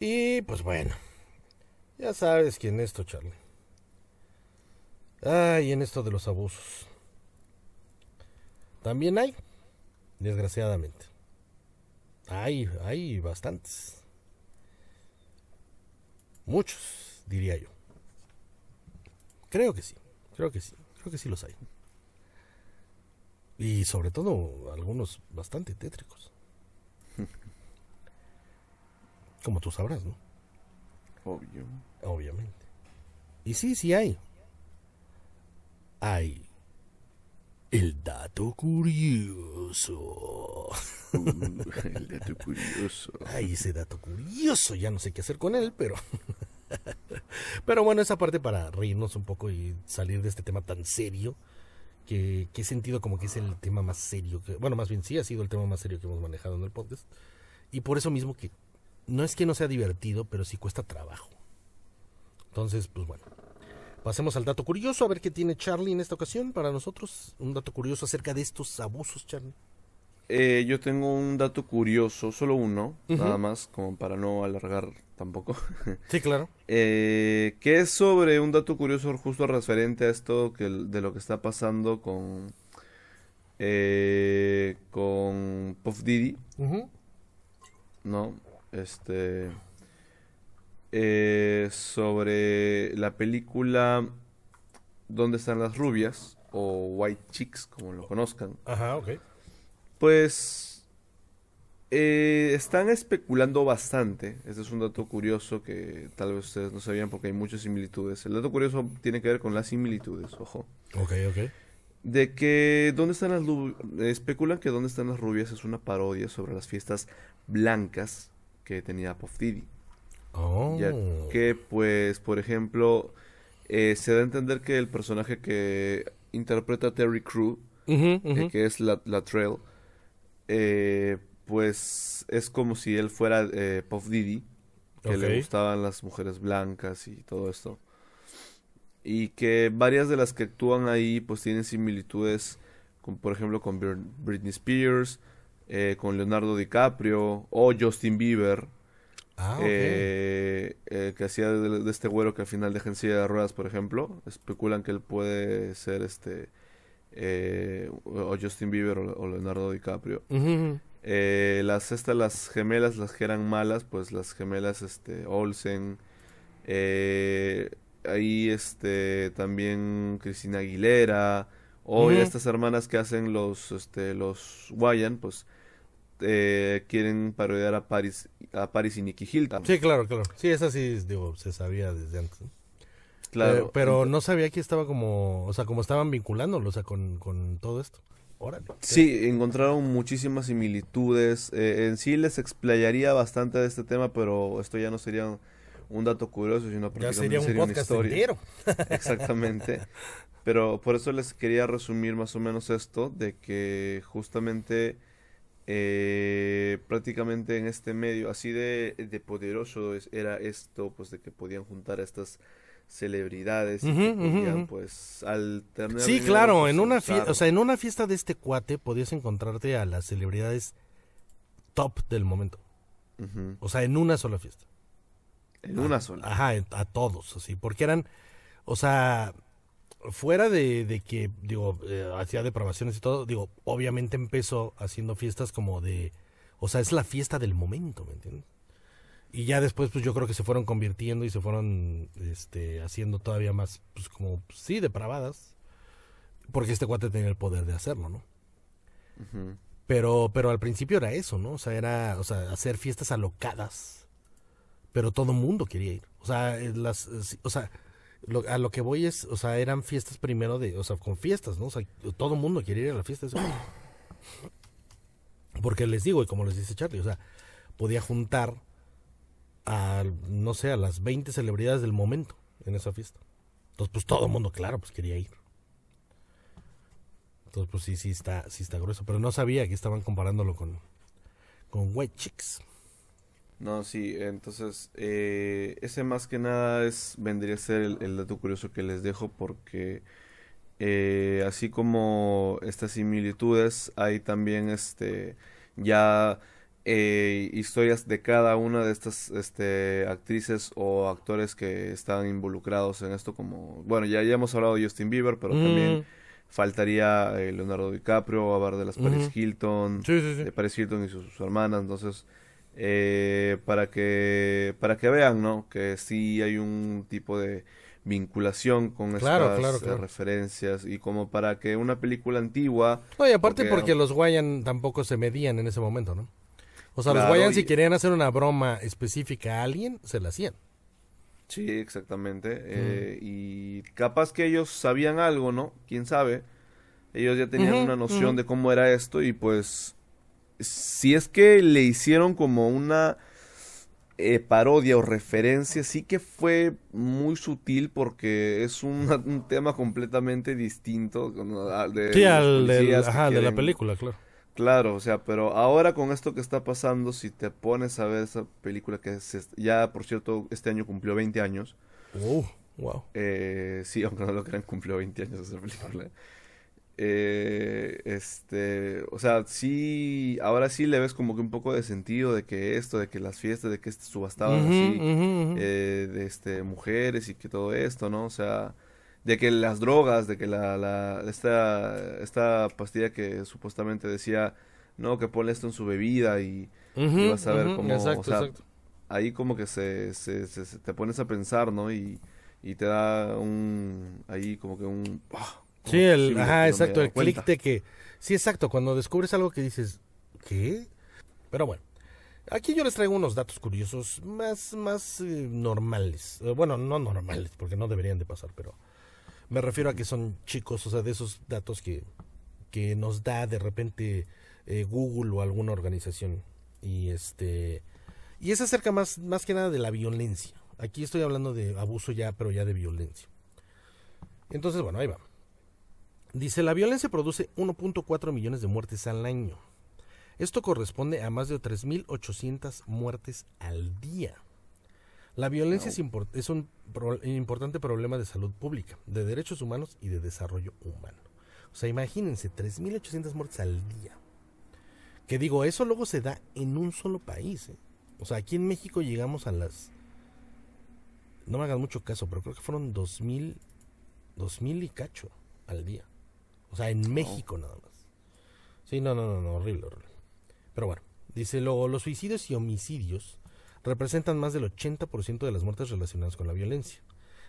Y pues bueno, ya sabes quién es esto, Charlie. Ay, en esto de los abusos. También hay, desgraciadamente. Hay bastantes. Muchos, diría yo. Creo que sí, creo que sí, creo que sí los hay. Y sobre todo algunos bastante tétricos. Como tú sabrás, ¿no? Obvio. Obviamente. Y sí, sí hay. Hay el dato curioso. El dato curioso. Ay, ese dato curioso. Ya no sé qué hacer con él, pero... Pero bueno, esa parte para reírnos un poco y salir de este tema tan serio. Que he sentido como que es el tema más serio. Bueno, más bien sí ha sido el tema más serio que hemos manejado en el podcast. Y por eso mismo que no sea divertido, pero sí cuesta trabajo. Entonces, pues bueno. Pasemos al dato curioso, a ver qué tiene Charlie en esta ocasión para nosotros. Un dato curioso acerca de estos abusos, Charlie. Yo tengo un dato curioso, solo uno, nada Ujú. más, como para no alargar tampoco. Sí, claro. Que es sobre un dato curioso justo referente a esto de lo que está pasando con Puff Diddy, Ujú. ¿no? Este, sobre la película ¿Dónde están las rubias? O White Chicks, como lo conozcan. Ajá, ok. Pues están especulando bastante. Este es un dato curioso que tal vez ustedes no sabían porque hay muchas similitudes. El dato curioso tiene que ver con las similitudes, ojo. Ok, ok. De que ¿Dónde están especulan que ¿Dónde están las rubias? Es una parodia sobre las fiestas blancas que tenía Puff Diddy. Ya Oh. que, pues, por ejemplo, se da a entender que el personaje que interpreta Terry Crew, Ujú, ujú. que es la Trail, pues es como si él fuera Puff Diddy, que Ok. le gustaban las mujeres blancas y todo esto. Y que varias de las que actúan ahí pues tienen similitudes con, por ejemplo, con Britney Spears, con Leonardo DiCaprio o Justin Bieber, Ah, ok. que hacía de este güero que al final deja en silla de ruedas, por ejemplo. Especulan que él puede ser o Justin Bieber o Leonardo DiCaprio. Ujú. Las gemelas, las que eran malas, pues las gemelas Olsen, eh, ahí también Cristina Aguilera, o ya Ujú. estas hermanas que hacen los Wyan, pues quieren parodiar a Paris y Nicky Hilton. Sí, claro, claro. Sí, esa sí, digo, se sabía desde antes, ¿no? Claro, Pero no sabía que estaba como, o sea, como estaban vinculándolo, o sea, con todo esto. Órale. sí, encontraron muchísimas similitudes. En sí les explayaría bastante de este tema, pero esto ya no sería un dato curioso, sino Ya sería prácticamente un sería una podcast historia. entero. Exactamente. Pero por eso les quería resumir más o menos esto, de que justamente prácticamente en este medio, así de poderoso era esto, pues de que podían juntar a estas celebridades y Ujú, que ujú, podían, ujú. pues, al tener Sí, dinero, claro, en pues una fiesta, o usar. sea, en una fiesta de este cuate podías encontrarte a las celebridades top del momento. Ujú. O sea, en una sola fiesta. En una sola. Ajá, a todos, así, porque eran, o sea, fuera de que, digo, hacía depravaciones y todo, digo, obviamente empezó haciendo fiestas como de, o sea, es la fiesta del momento, ¿me entiendes? Y ya después, pues yo creo que se fueron convirtiendo y se fueron, haciendo todavía más, pues como, pues, sí, depravadas, porque este cuate tenía el poder de hacerlo, ¿no? Ujú. Pero al principio era eso, ¿no? O sea, era, o sea, hacer fiestas alocadas, pero todo mundo quería ir. O sea, o sea, a lo que voy es, o sea, eran fiestas primero de, o sea, con fiestas, ¿no? O sea, todo mundo quería ir a la fiesta de ese güey. Porque les digo, y como les dice Charlie, o sea, podía juntar a, no sé, a las 20 celebridades del momento en esa fiesta. Entonces, pues todo el mundo, claro, pues quería ir. Entonces, pues sí está grueso. Pero no sabía que estaban comparándolo con White Chicks. No, sí, entonces ese más que nada vendría a ser el dato curioso que les dejo porque así como estas similitudes hay también ya historias de cada una de estas actrices o actores que están involucrados en esto, como, bueno, ya hemos hablado de Justin Bieber, pero también faltaría Leonardo DiCaprio, hablar de las Paris Hilton, Sí, sí, sí. de Paris Hilton y su hermana, entonces, para que vean, ¿no? Que sí hay un tipo de vinculación con Claro, estas claro, claro. referencias, y como para que una película antigua, No, y aparte porque, porque los Guayan tampoco se medían en ese momento, ¿no? O sea, los claro, Guayan si querían hacer una broma específica a alguien, se la hacían. sí, exactamente. Mm. Y capaz que ellos sabían algo, ¿no? ¿Quién sabe? Ellos ya tenían Ujú, una ujú. noción de cómo era esto, y pues si es que le hicieron como una parodia o referencia, sí que fue muy sutil, porque es un tema completamente distinto, ¿no? De Sí, los del, policías que ajá, de la quieren. película, claro. Claro, o sea, pero ahora con esto que está pasando, si te pones a ver esa película ya, por cierto, este año cumplió 20 años. Wow. Sí, aunque no lo crean, cumplió 20 años esa película. O sea, sí, ahora sí le ves como que un poco de sentido de que esto, de que las fiestas, de que subastaban Ujú, así, ujú, ujú. mujeres, y que todo esto, ¿no? O sea, de que las drogas, de que esta pastilla que supuestamente decía, no, que ponle esto en su bebida, y Ujú, vas a ver ujú. cómo, o Exacto, sea, exacto. ahí como que te pones a pensar, ¿no? Y te da ahí como que Sí, ¿cómo es el, posible ajá, que no me haya exacto, dado el clic cuenta? de que, sí, exacto, cuando descubres algo que dices, ¿qué? Pero bueno, aquí yo les traigo unos datos curiosos más normales. Bueno, no normales, porque no deberían de pasar, pero me refiero a que son chicos, o sea, de esos datos que nos da de repente Google o alguna organización. Y y es acerca más que nada de la violencia. Aquí estoy hablando de abuso ya, pero ya de violencia. Entonces, bueno, ahí va. Dice, la violencia produce 1.4 millones de muertes al año. Esto corresponde a más de 3.800 muertes al día. La violencia No, es un importante problema de salud pública, de derechos humanos y de desarrollo humano. O sea, imagínense, 3.800 muertes al día. Que digo, eso luego se da en un solo país. O sea, aquí en México llegamos a las... No me hagan mucho caso, pero creo que fueron 2.000 y cacho al día. O sea, en no. México nada más. Sí, no, horrible, horrible. Pero bueno, dice luego, los suicidios y homicidios representan más del 80% de las muertes relacionadas con la violencia.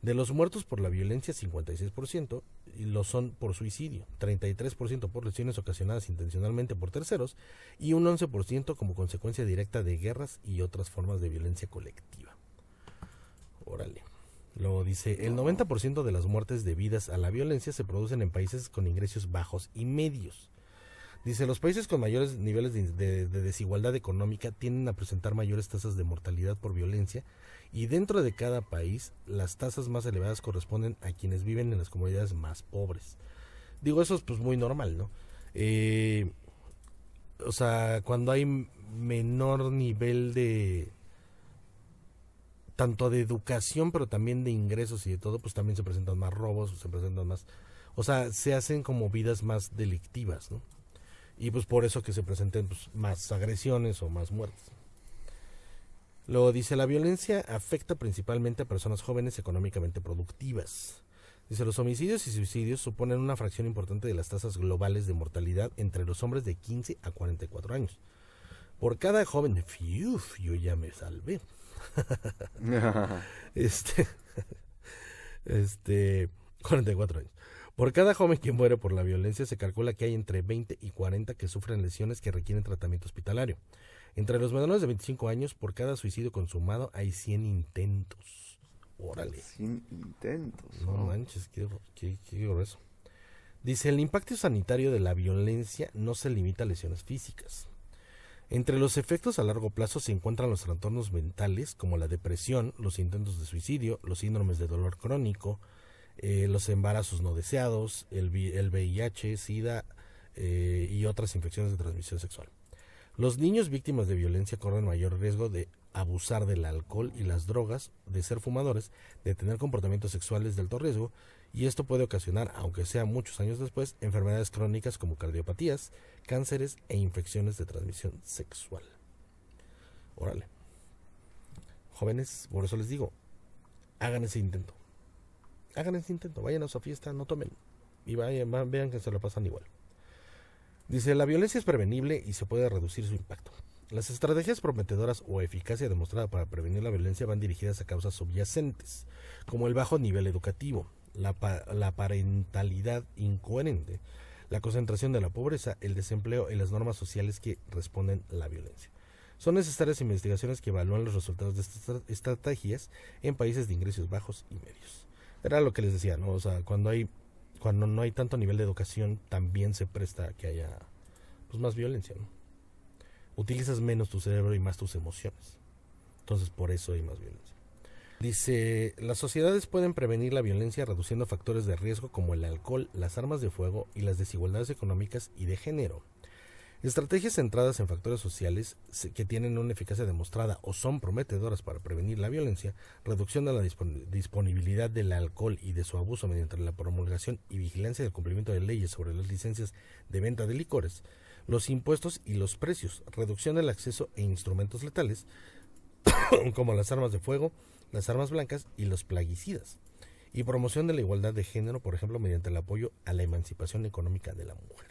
De los muertos por la violencia, 56% lo son por suicidio, 33% por lesiones ocasionadas intencionalmente por terceros y un 11% como consecuencia directa de guerras y otras formas de violencia colectiva. Órale. Luego dice, el No. 90% de las muertes debidas a la violencia se producen en países con ingresos bajos y medios. Dice, los países con mayores niveles de desigualdad económica tienden a presentar mayores tasas de mortalidad por violencia, y dentro de cada país las tasas más elevadas corresponden a quienes viven en las comunidades más pobres. Digo, eso es pues muy normal, ¿no? Eh, o sea, cuando hay menor nivel de tanto de educación, pero también de ingresos y de todo, pues también se presentan más robos, se presentan más, o sea, se hacen como vidas más delictivas, ¿no? Y pues por eso que se presenten pues, más agresiones o más muertes. Luego dice, la violencia afecta principalmente a personas jóvenes económicamente productivas. Dice, los homicidios y suicidios suponen una fracción importante de las tasas globales de mortalidad entre los hombres de 15 a 44 años. Por cada joven, yo ya me salvé. Este, este, 44 años. Por cada joven que muere por la violencia se calcula que hay entre 20 y 40 que sufren lesiones que requieren tratamiento hospitalario. Entre los menores de 25 años, por cada suicidio consumado hay 100 intentos. Órale. Sin intentos, No ¿no? manches, qué grueso. Dice, el impacto sanitario de la violencia no se limita a lesiones físicas. Entre los efectos a largo plazo se encuentran los trastornos mentales como la depresión, los intentos de suicidio, los síndromes de dolor crónico, los embarazos no deseados, el VIH, SIDA y otras infecciones de transmisión sexual. Los niños víctimas de violencia corren mayor riesgo de abusar del alcohol y las drogas, de ser fumadores, de tener comportamientos sexuales de alto riesgo, y esto puede ocasionar, aunque sea muchos años después, enfermedades crónicas como cardiopatías, cánceres e infecciones de transmisión sexual. órale. Jóvenes, por eso les digo, hagan ese intento. Vayan a su fiesta, no tomen. Y vean que se lo pasan igual. Dice, la violencia es prevenible y se puede reducir su impacto. Las estrategias prometedoras o eficacia demostrada para prevenir la violencia van dirigidas a causas subyacentes, como el bajo nivel educativo, la parentalidad incoherente, la concentración de la pobreza, el desempleo y las normas sociales que responden a la violencia. Son necesarias investigaciones que evalúan los resultados de estas estrategias en países de ingresos bajos y medios. Era lo que les decía, ¿no? O sea, cuando no hay tanto nivel de educación, también se presta a que haya pues, más violencia, ¿no? Utilizas menos tu cerebro y más tus emociones. Entonces, por eso hay más violencia. Dice, las sociedades pueden prevenir la violencia reduciendo factores de riesgo como el alcohol, las armas de fuego y las desigualdades económicas y de género. Estrategias centradas en factores sociales que tienen una eficacia demostrada o son prometedoras para prevenir la violencia, reducción de la disponibilidad del alcohol y de su abuso mediante la promulgación y vigilancia del cumplimiento de leyes sobre las licencias de venta de licores, los impuestos y los precios, reducción del acceso a instrumentos letales como las armas de fuego, las armas blancas y los plaguicidas, y promoción de la igualdad de género, por ejemplo, mediante el apoyo a la emancipación económica de la mujer.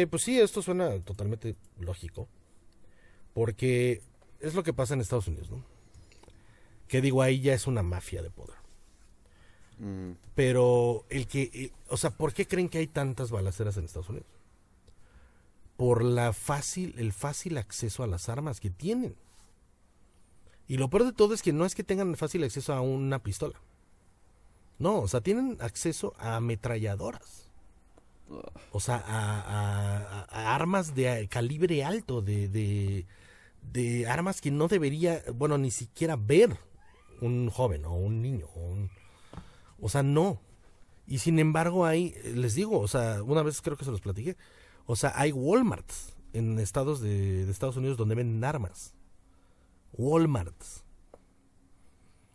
Pues sí, esto suena totalmente lógico, porque es lo que pasa en Estados Unidos, ¿no? Que digo, ahí ya es una mafia de poder. Pero o sea, ¿por qué creen que hay tantas balaceras en Estados Unidos? Por el fácil acceso a las armas que tienen. Y lo peor de todo es que no es que tengan fácil acceso a una pistola. No, o sea, tienen acceso a ametralladoras. O sea, a armas de calibre alto, de armas que no debería, bueno, ni siquiera ver un joven o un niño. O sea, no. Y sin embargo les digo, o sea, una vez creo que se los platiqué. O sea, hay Walmarts en estados de Estados Unidos donde venden armas. Walmarts.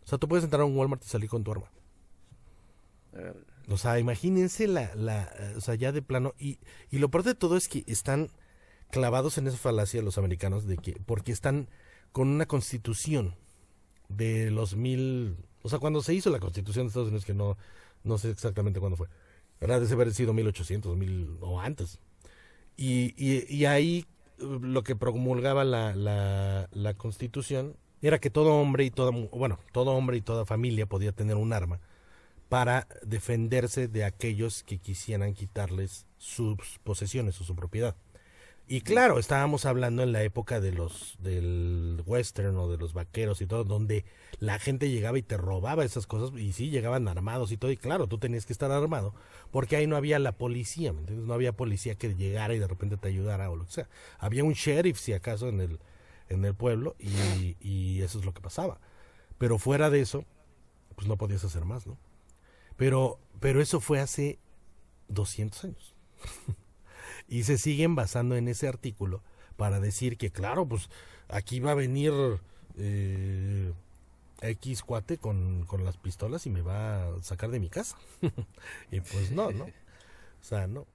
O sea, tú puedes entrar a un Walmart y salir con tu arma. O sea, imagínense o sea, ya de plano. Y lo peor de todo es que están clavados en esa falacia los americanos porque están con una constitución de los o sea, cuando se hizo la constitución de Estados Unidos, que no sé exactamente cuándo fue. ¿Verdad? Debe haber sido 1800, o antes. Y ahí lo que promulgaba la Constitución era que todo hombre y toda familia podía tener un arma para defenderse de aquellos que quisieran quitarles sus posesiones o su propiedad. Y claro, estábamos hablando en la época del western o de los vaqueros y todo, donde la gente llegaba y te robaba esas cosas, y sí, llegaban armados y todo, y claro, tú tenías que estar armado, porque ahí no había la policía, ¿me entiendes? No había policía que llegara y de repente te ayudara o lo que sea. Había un sheriff, si acaso, en el pueblo, y eso es lo que pasaba. Pero fuera de eso, pues no podías hacer más, ¿no? Pero eso fue hace 200 años. Y se siguen basando en ese artículo para decir que, claro, pues aquí va a venir X cuate con las pistolas y me va a sacar de mi casa. Y pues no. O sea, no.